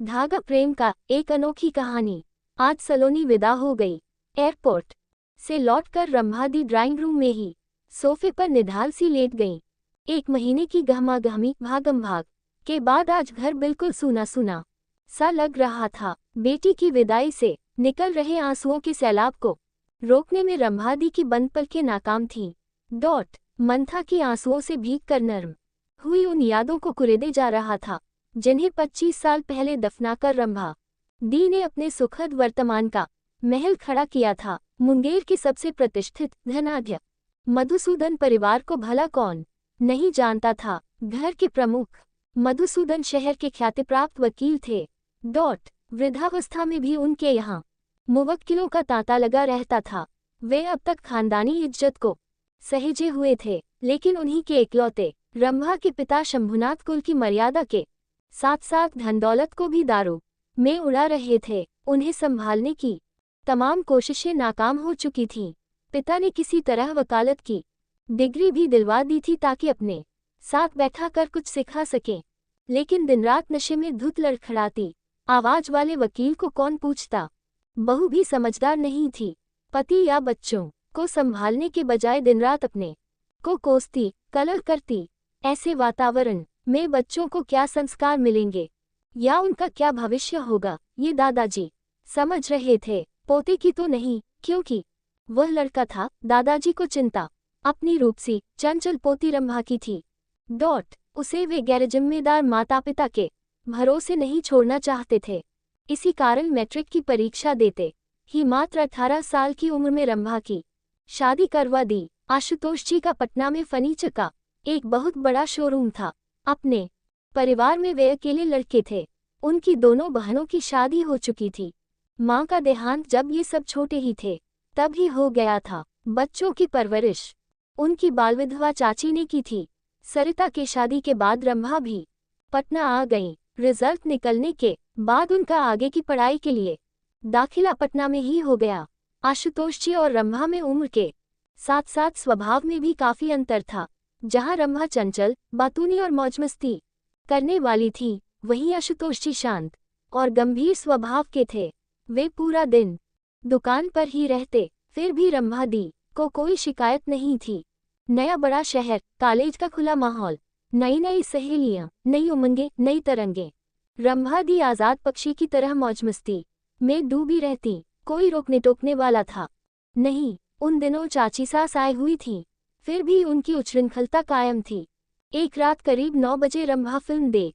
धागा प्रेम का एक अनोखी कहानी। आज सलोनी विदा हो गई। एयरपोर्ट से लौटकर रंभादी ड्राइंग रूम में ही सोफे पर निढाल सी लेट गईं। 1 महीने की गहमागहमी भागम भाग के बाद आज घर बिल्कुल सूना सूना सा लग रहा था। बेटी की विदाई से निकल रहे आंसुओं के सैलाब को रोकने में रंभादी की बंद पलकें नाकाम थीं। मन था कि आंसुओं से भीग कर नर्म हुई उन यादों को कुरेदे जा रहा था जिन्हें 25 साल पहले दफनाकर रंभा दी ने अपने सुखद वर्तमान का महल खड़ा किया था। मुंगेर के सबसे प्रतिष्ठित धनाढ्य मधुसूदन परिवार को भला कौन नहीं जानता था। घर के प्रमुख मधुसूदन शहर के ख्यातिप्राप्त वकील थे। वृद्धावस्था में भी उनके यहाँ मुवक्किलों का तांता लगा रहता था। वे अब तक खानदानी इज्जत को सहेजे हुए थे, लेकिन उन्हीं के इकलौते रंभा के पिता शंभुनाथ कुल की मर्यादा के साथ साथ धन दौलत को भी दारू में उड़ा रहे थे। उन्हें संभालने की तमाम कोशिशें नाकाम हो चुकी थीं। पिता ने किसी तरह वकालत की डिग्री भी दिलवा दी थी ताकि अपने साथ बैठा कर कुछ सिखा सकें, लेकिन दिन रात नशे में धुत लड़खड़ाती आवाज वाले वकील को कौन पूछता। बहू भी समझदार नहीं थी। पति या बच्चों को संभालने के बजाय दिन रात अपने को कोसती कलह करती। ऐसे वातावरण में बच्चों को क्या संस्कार मिलेंगे या उनका क्या भविष्य होगा, ये दादाजी समझ रहे थे। पोते की तो नहीं, क्योंकि वह लड़का था। दादाजी को चिंता अपनी रूपसी चंचल पोती रंभा की थी। उसे वे गैर जिम्मेदार माता पिता के भरोसे नहीं छोड़ना चाहते थे। इसी कारण मैट्रिक की परीक्षा देते ही मात्र 18 साल की उम्र में रंभा की शादी करवा दी। आशुतोष जी का पटना में फर्नीचर का एक बहुत बड़ा शोरूम था। अपने परिवार में वे अकेले लड़के थे। उनकी दोनों बहनों की शादी हो चुकी थी। मां का देहांत जब ये सब छोटे ही थे तब ही हो गया था। बच्चों की परवरिश उनकी बाल विधवा चाची ने की थी। सरिता के शादी के बाद रंभा भी पटना आ गईं। रिजल्ट निकलने के बाद उनका आगे की पढ़ाई के लिए दाखिला पटना में ही हो गया। आशुतोष जी और रंभा में उम्र के साथ साथ स्वभाव में भी काफी अंतर था। जहां रंभा चंचल, बातूनी और मौजमस्ती करने वाली थी, वहीं आशुतोष जी शांत और गंभीर स्वभाव के थे। वे पूरा दिन दुकान पर ही रहते, फिर भी रंभा दी को कोई शिकायत नहीं थी। नया बड़ा शहर, कॉलेज का खुला माहौल, नई नई सहेलियां, नई उमंगें, नई तरंगे। रंभा दी आजाद पक्षी की तरह मौजमस्ती में डूबी रहती। कोई रोकने टोकने वाला था नहीं। उन दिनों चाची सास आई हुई थी, फिर भी उनकी उच्छृंखलता कायम थी। एक रात करीब 9 बजे रंभा फिल्म देख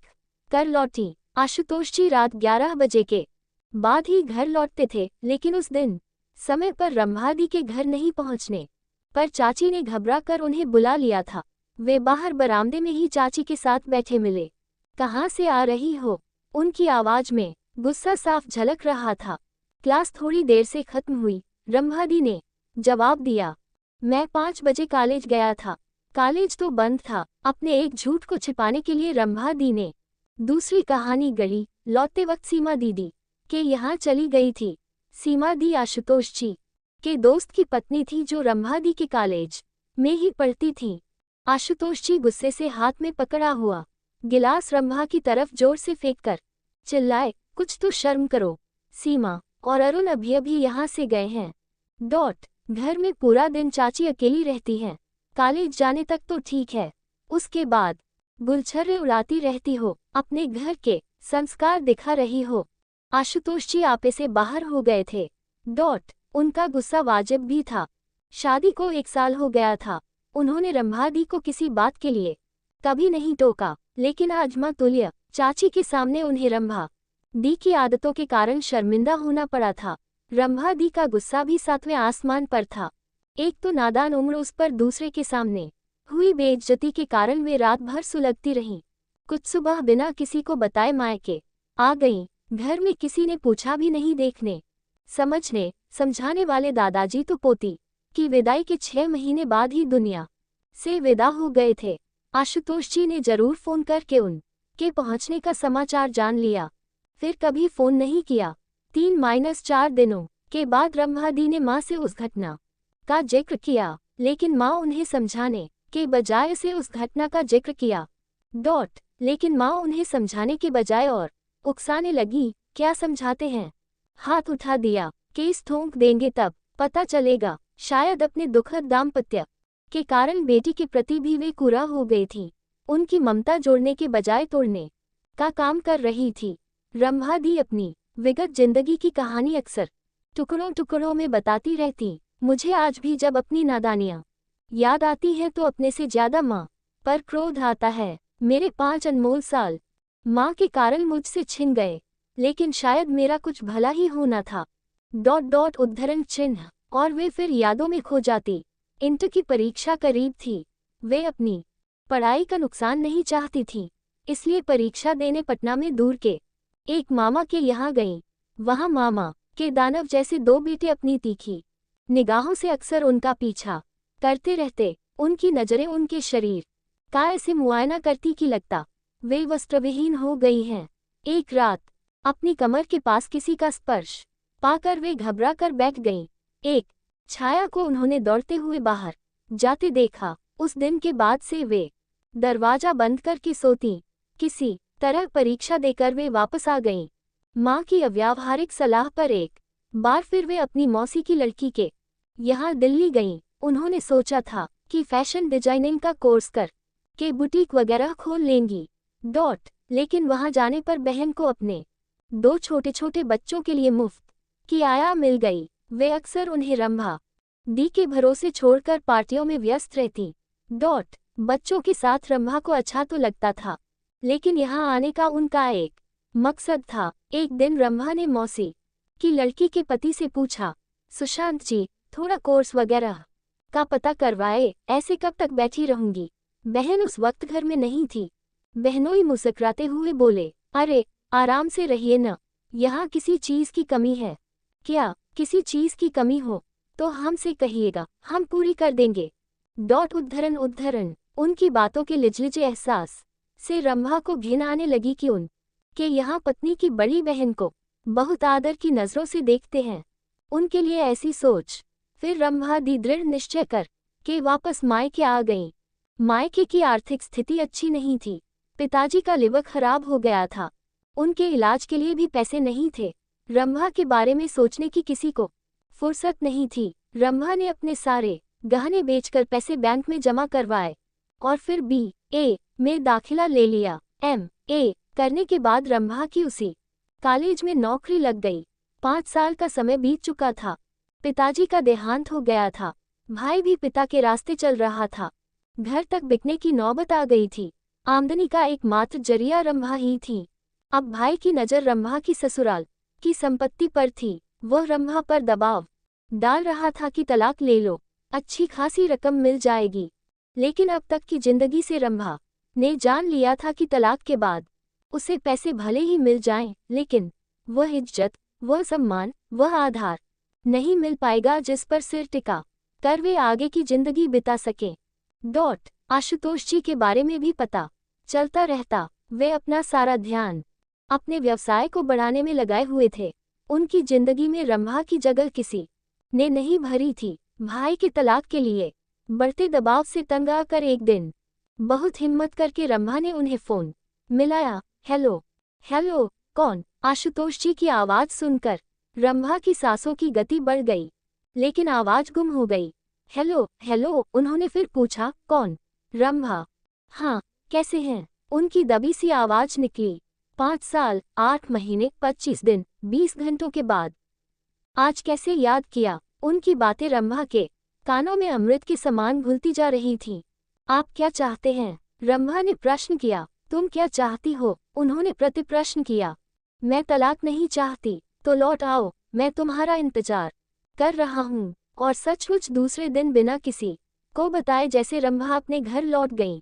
कर लौटी। आशुतोष जी रात 11 बजे के बाद ही घर लौटते थे, लेकिन उस दिन समय पर रंभा दी के घर नहीं पहुंचने पर चाची ने घबरा कर उन्हें बुला लिया था। वे बाहर बरामदे में ही चाची के साथ बैठे मिले। कहाँ से आ रही हो? उनकी आवाज में गुस्सा साफ झलक रहा था। क्लास थोड़ी देर से खत्म हुई, रंभा दी ने जवाब दिया। मैं 5 बजे कॉलेज गया था। कॉलेज तो बंद था। अपने एक झूठ को छिपाने के लिए रंभा दी ने दूसरी कहानी गढ़ी। लौटते वक्त सीमा दीदी के यहाँ चली गई थी। सीमा दी आशुतोष जी के दोस्त की पत्नी थी जो रंभा दी के कॉलेज में ही पढ़ती थी। आशुतोष जी गुस्से से हाथ में पकड़ा हुआ गिलास रंभा की तरफ जोर से फेंक कर चिल्लाए, कुछ तो शर्म करो। सीमा और अरुण अभी यहाँ से गए हैं। घर में पूरा दिन चाची अकेली रहती हैं। कॉलेज जाने तक तो ठीक है, उसके बाद गुलछर्रे उड़ाती रहती हो, अपने घर के संस्कार दिखा रही हो। आशुतोष जी आपे से बाहर हो गए थे। उनका गुस्सा वाजिब भी था। शादी को 1 साल हो गया था। उन्होंने रंभा दी को किसी बात के लिए कभी नहीं टोका, लेकिन आज मां तुल्य चाची के सामने उन्हें रंभा दी की आदतों के कारण शर्मिंदा होना पड़ा था। रंभा दी का गुस्सा भी 7वें आसमान पर था। एक तो नादान उम्र उस पर, दूसरे के सामने हुई बेइज्जती के कारण वे रात भर सुलगती रहीं। कुछ सुबह बिना किसी को बताए मायके आ गईं। घर में किसी ने पूछा भी नहीं। देखने समझने समझाने वाले दादाजी तो पोती की विदाई के 6 महीने बाद ही दुनिया से विदा हो गए थे। आशुतोष जी ने जरूर फोन करके उनके पहुंचने का समाचार जान लिया, फिर कभी फोन नहीं किया। 3-4 दिनों के बाद रंभा दी ने मां से उस घटना का जिक्र किया, लेकिन मां उन्हें समझाने के बजाय से उस घटना का जिक्र किया। लेकिन मां उन्हें समझाने के बजाय उकसाने लगी, क्या समझाते हैं? हाथ उठा दिया, केस ठोंक देंगे तब पता चलेगा। शायद अपने दुखद दाम्पत्य के कारण बेटी के प्रति भी वे कुरा हो गई थी। उनकी ममता जोड़ने के बजाय तोड़ने का काम कर रही थी। रंभा दी अपनी विगत जिंदगी की कहानी अक्सर टुकड़ों टुकड़ों में बताती रहती। मुझे आज भी जब अपनी नादानियाँ याद आती है तो अपने से ज्यादा माँ पर क्रोध आता है। मेरे 5 अनमोल साल माँ के कारण मुझसे छिन गए, लेकिन शायद मेरा कुछ भला ही होना था। उद्धरण चिन्ह। और वे फिर यादों में खो जाती। इंटर की परीक्षा करीब थी। वे अपनी पढ़ाई का नुकसान नहीं चाहती थी, इसलिए परीक्षा देने पटना में दूर के एक मामा के यहाँ गईं। वहाँ मामा के दानव जैसे 2 बेटे अपनी तीखी निगाहों से अक्सर उनका पीछा करते रहते। उनकी नजरें उनके शरीर का ऐसे मुआयना करती कि लगता वे वस्त्रविहीन हो गई हैं। एक रात अपनी कमर के पास किसी का स्पर्श पाकर वे घबरा कर बैठ गईं। एक छाया को उन्होंने दौड़ते हुए बाहर जाते देखा। उस दिन के बाद से वे दरवाजा बंद करके सोती। किसी तरह परीक्षा देकर वे वापस आ गईं। माँ की अव्यावहारिक सलाह पर एक बार फिर वे अपनी मौसी की लड़की के यहाँ दिल्ली गईं। उन्होंने सोचा था कि फैशन डिजाइनिंग का कोर्स कर के बुटीक वगैरह खोल लेंगी। लेकिन वहां जाने पर बहन को अपने 2 छोटे छोटे बच्चों के लिए मुफ्त की आया मिल गई। वे अक्सर उन्हें रंभा दी के भरोसे छोड़कर पार्टियों में व्यस्त रहती। बच्चों के साथ रंभा को अच्छा तो लगता था, लेकिन यहाँ आने का उनका एक मकसद था। एक दिन रंभा ने मौसी की लड़की के पति से पूछा, सुशांत जी, थोड़ा कोर्स वगैरह का पता करवाए, ऐसे कब तक बैठी रहूंगी? बहन उस वक्त घर में नहीं थी। बहनोई मुस्कुराते हुए बोले, अरे आराम से रहिए न, यहाँ किसी चीज की कमी है क्या? किसी चीज की कमी हो तो हमसे कहिएगा, हम पूरी कर देंगे। उद्धरण। उनकी बातों के लिजलिजे एहसास से रंभा को घिन आने लगी कि उनके यहाँ पत्नी की बड़ी बहन को बहुत आदर की नजरों से देखते हैं। उनके लिए ऐसी सोच। फिर रंभा दी दृढ़ निश्चय कर के वापस मायके आ गईं। मायके की आर्थिक स्थिति अच्छी नहीं थी। पिताजी का लिवर खराब हो गया था। उनके इलाज के लिए भी पैसे नहीं थे। रंभा के बारे में सोचने की किसी को फुर्सत नहीं थी। रंभा ने अपने सारे गहने बेचकर पैसे बैंक में जमा करवाए और फिर BA में दाखिला ले लिया। MA करने के बाद रंभा की उसी कॉलेज में नौकरी लग गई। 5 साल का समय बीत चुका था। पिताजी का देहांत हो गया था। भाई भी पिता के रास्ते चल रहा था। घर तक बिकने की नौबत आ गई थी। आमदनी का एकमात्र जरिया रंभा ही थी। अब भाई की नज़र रंभा की ससुराल की संपत्ति पर थी। वह रंभा पर दबाव डाल रहा था कि तलाक ले लो, अच्छी खासी रकम मिल जाएगी। लेकिन अब तक की जिंदगी से रंभा ने जान लिया था कि तलाक के बाद उसे पैसे भले ही मिल जाएं, लेकिन वह इज्जत, वह सम्मान, वह आधार नहीं मिल पाएगा जिस पर सिर टिका कर वे आगे की जिंदगी बिता सकें। आशुतोष जी के बारे में भी पता चलता रहता। वे अपना सारा ध्यान अपने व्यवसाय को बढ़ाने में लगाए हुए थे। उनकी जिंदगी में रंभा की जगह किसी ने नहीं भरी थी। भाई के तलाक के लिए बढ़ते दबाव से तंग आकर एक दिन बहुत हिम्मत करके रंभा ने उन्हें फोन मिलाया। हेलो, कौन? आशुतोष जी की आवाज सुनकर रंभा की सांसों की गति बढ़ गई, लेकिन आवाज गुम हो गई। हेलो, उन्होंने फिर पूछा, कौन? रंभा, हाँ, कैसे हैं? उनकी दबी सी आवाज निकली। 5 साल, 8 महीने, 25 दिन, 20 घंटों के बाद आज कैसे याद किया? उनकी बातें रंभा के कानों में अमृत के समान घुलती जा रही थीं। आप क्या चाहते हैं? रंभा ने प्रश्न किया। तुम क्या चाहती हो? उन्होंने प्रतिप्रश्न किया। मैं तलाक नहीं चाहती। तो लौट आओ, मैं तुम्हारा इंतजार कर रहा हूँ। और सचमुच दूसरे दिन बिना किसी को बताए जैसे रंभा अपने घर लौट गईं।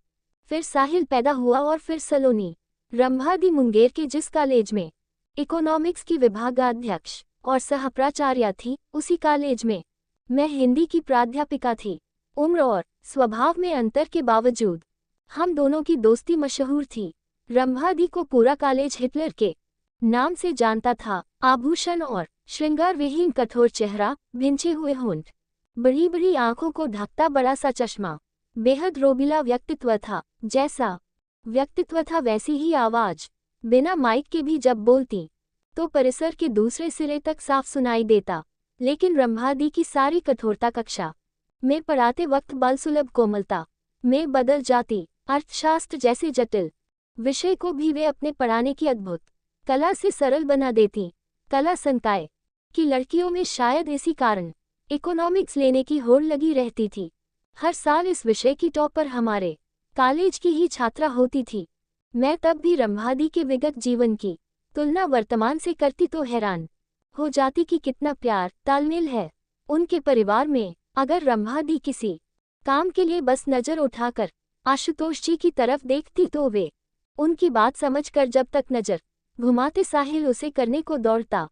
फिर साहिल पैदा हुआ और फिर सलोनी। रंभा दी मुंगेर के जिस कॉलेज में इकोनॉमिक्स की विभागाध्यक्ष और सह प्राचार्या थी, उसी कॉलेज में मैं हिंदी की प्राध्यापिका थी। उम्र और स्वभाव में अंतर के बावजूद हम दोनों की दोस्ती मशहूर थी। रंभा दी को पूरा कॉलेज हिटलर के नाम से जानता था। आभूषण और श्रृंगार विहीन कठोर चेहरा, भिंचे हुए होंठ, बड़ी बड़ी आंखों को ढकता बड़ा सा चश्मा, बेहद रोबीला व्यक्तित्व था। जैसा व्यक्तित्व था वैसी ही आवाज। बिना माइक के भी जब बोलती तो परिसर के दूसरे सिरे तक साफ सुनाई देता। लेकिन रंभादी की सारी कठोरता कक्षा में पढ़ाते वक्त बलसुलभ कोमलता में बदल जाती। अर्थशास्त्र जैसे जटिल विषय को भी वे अपने पढ़ाने की अद्भुत कला से सरल बना देती। कला संकाय की लड़कियों में शायद इसी कारण इकोनॉमिक्स लेने की होड़ लगी रहती थी। हर साल इस विषय की टॉपर हमारे कॉलेज की ही छात्रा होती थी। मैं तब भी रंभादी के विगत जीवन की तुलना वर्तमान से करती तो हैरान हो जाती कि कितना प्यार तालमेल है उनके परिवार में। अगर रंभादी किसी काम के लिए बस नजर उठाकर आशुतोष जी की तरफ देखती तो वे उनकी बात समझकर जब तक नजर घुमाते साहिल उसे करने को दौड़ता,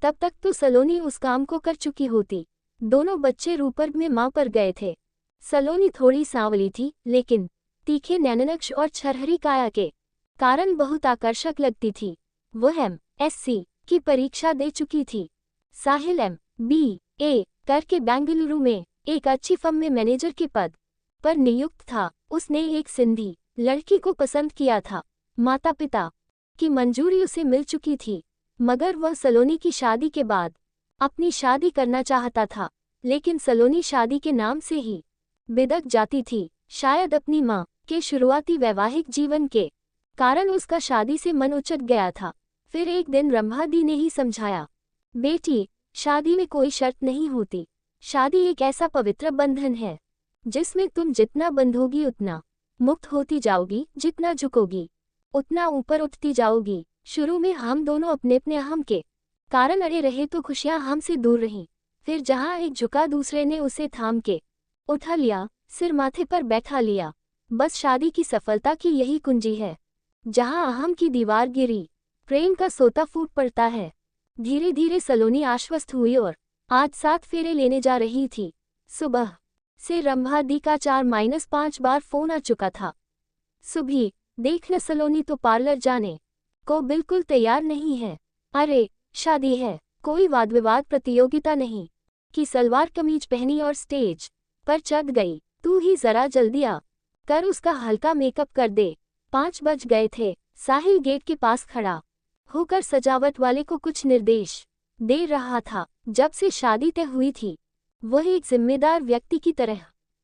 तब तक तो सलोनी उस काम को कर चुकी होती। दोनों बच्चे रूपर में मां पर गए थे। सलोनी थोड़ी सांवली थी, लेकिन तीखे नैननक्श और छरहरी काया के कारण बहुत आकर्षक लगती थी। वो MSc की परीक्षा दे चुकी थी। साहिल MBA करके बेंगलुरु में एक अच्छी फर्म में मैनेजर के पद पर नियुक्त था। उसने एक सिंधी लड़की को पसंद किया था। माता पिता की मंजूरी उसे मिल चुकी थी, मगर वह सलोनी की शादी के बाद अपनी शादी करना चाहता था। लेकिन सलोनी शादी के नाम से ही बिदक जाती थी। शायद अपनी मां के शुरुआती वैवाहिक जीवन के कारण उसका शादी से मन उचट गया था। फिर एक दिन रंभादी ने ही समझाया, बेटी, शादी में कोई शर्त नहीं होती। शादी एक ऐसा पवित्र बंधन है जिसमें तुम जितना बंधोगी उतना मुक्त होती जाओगी, जितना झुकोगी उतना ऊपर उठती जाओगी। शुरू में हम दोनों अपने अपने अहम के कारण अड़े रहे तो खुशियां हमसे दूर रहीं। फिर जहां एक झुका दूसरे ने उसे थाम के उठा लिया, सिर माथे पर बैठा लिया। बस शादी की सफलता की यही कुंजी है। जहां अहम की दीवार गिरी, प्रेम का सोता फूट पड़ता है। धीरे धीरे सलोनी आश्वस्त हुई और आज 7 फेरे लेने जा रही थी। सुबह से रंभादी का 4-5 बार फोन आ चुका था। सुबह देख न, सलोनी तो पार्लर जाने को बिल्कुल तैयार नहीं है। अरे शादी है, कोई वाद विवाद प्रतियोगिता नहीं कि सलवार कमीज पहनी और स्टेज पर चढ़ गई। तू ही जरा जल्दी आ कर उसका हल्का मेकअप कर दे। 5 बज गए थे। साहिल गेट के पास खड़ा होकर सजावट वाले को कुछ निर्देश दे रहा था। जब से शादी तय हुई थी, वह एक जिम्मेदार व्यक्ति की तरह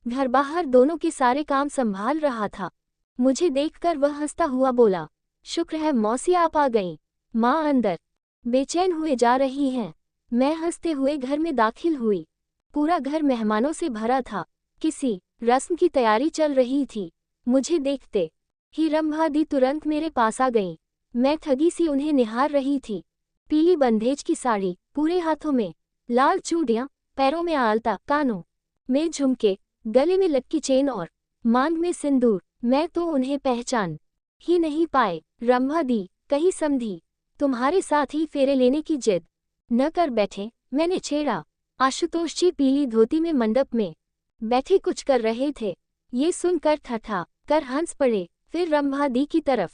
घर बाहर दोनों के सारे काम संभाल रहा था। मुझे देखकर वह हंसता हुआ बोला, शुक्र है मौसी आप आ गईं। माँ अंदर बेचैन हुए जा रही हैं। मैं हंसते हुए घर में दाखिल हुई। पूरा घर मेहमानों से भरा था। किसी रस्म की तैयारी चल रही थी। मुझे देखते ही रंभादी तुरंत मेरे पास आ गईं। मैं ठगी सी उन्हें निहार रही थी। पीली बंधेज की साड़ी, पूरे हाथों में लाल चूड़ियां, पैरों में आलता, कानों में झुमके, गले में लटकी चेन और मांग में सिंदूर। मैं तो उन्हें पहचान ही नहीं पाए। रंभादी, कहीं समझी तुम्हारे साथ ही फेरे लेने की जिद न कर बैठे, मैंने छेड़ा। आशुतोष जी पीली धोती में मंडप में बैठे कुछ कर रहे थे। ये सुनकर ठठा कर हंस पड़े। फिर रंभादी की तरफ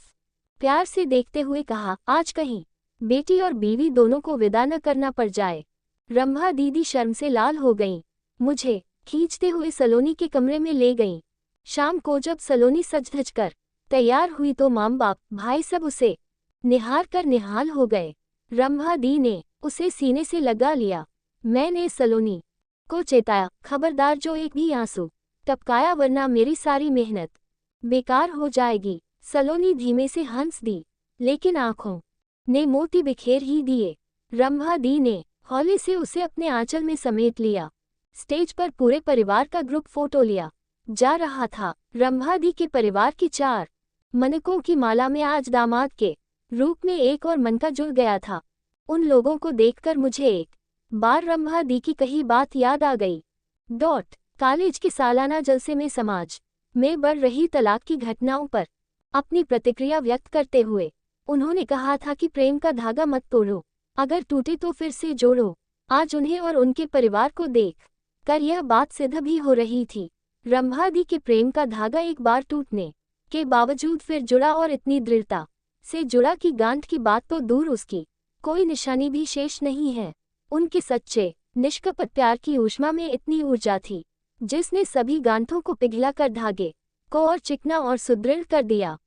प्यार से देखते हुए कहा, आज कहीं बेटी और बीवी दोनों को विदा न करना पड़ जाए। रंभा दीदी शर्म से लाल हो गईं। मुझे खींचते हुए सलोनी के कमरे में ले गईं। शाम को जब सलोनी सज धज कर तैयार हुई तो माँ बाप भाई सब उसे निहार कर निहाल हो गए। रंभा दी ने उसे सीने से लगा लिया। मैंने सलोनी को चेताया, खबरदार जो एक भी आंसू टपकाया वरना मेरी सारी मेहनत बेकार हो जाएगी। सलोनी धीमे से हंस दी, लेकिन आंखों ने मोती बिखेर ही दिए। रंभा दी ने हौले से उसे अपने आंचल में समेट लिया। स्टेज पर पूरे परिवार का ग्रुप फोटो लिया जा रहा था। रंभा दी के परिवार की 4 मनकों की माला में आज दामाद के रूप में एक और मनका जुड़ गया था। उन लोगों को देखकर मुझे एक बार रंभा दी की कही बात याद आ गई। कॉलेज के सालाना जलसे में समाज में बढ़ रही तलाक की घटनाओं पर अपनी प्रतिक्रिया व्यक्त करते हुए उन्होंने कहा था कि प्रेम का धागा मत तोड़ो, अगर टूटे तो फिर से जोड़ो। आज उन्हें और उनके परिवार को देख कर यह बात सिद्ध भी हो रही थी। रंभा दी के प्रेम का धागा एक बार टूटने के बावजूद फिर जुड़ा और इतनी दृढ़ता से जुड़ा कि गांठ की बात तो दूर, उसकी कोई निशानी भी शेष नहीं है। उनके सच्चे निष्कपट प्यार की ऊष्मा में इतनी ऊर्जा थी जिसने सभी गांठों को पिघला कर धागे को और चिकना और सुदृढ़ कर दिया।